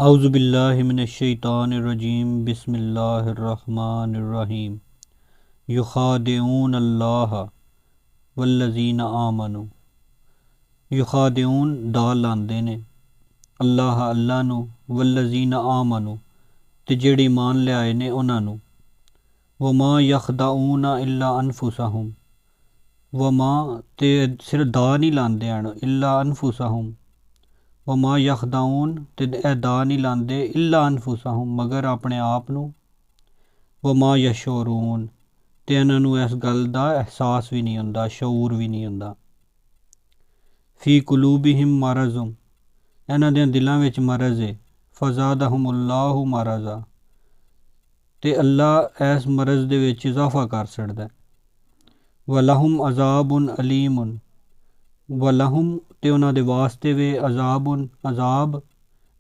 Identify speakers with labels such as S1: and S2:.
S1: औज़ुबिल्लाहि मिनश्शैतानिर्रजीम बिस्मिल्लाहिर्रहमानिर्रहीम युखादिऊन अल्लाह वल्लज़ीना आमनु युखादिऊन दाल लांदे ने अल्लाह नू वल्लज़ीना आमनु ते जेड़े ईमान ले आए ने उन्हां नू वमा यखदाऊना इल्ला अनफुसहुम वमा ते सिर्फ दा नहीं लांदे हन इल्ला अनफुसहुम वमा यखदाऊन ते दा नहीं लांदे इल्ला अनफुसहुम मगर अपने आप नू वमा यशूरून ते इन्हां नू इस गल दा एहसास भी नहीं हुंदा शऊर भी नहीं हुंदा फी कुलूबिहिम मरज़ुम इन्हां दे दिलां विच मरज़ है फज़ादहुमुल्लाहु मरज़ा ते अल्लाह इस मरज़ दे विच इजाफा कर छड़दा है वलहुम अज़ाबुन अलीमुन वलहुम ते उन्हां दे वास्ते वे अज़ाबुन अज़ाब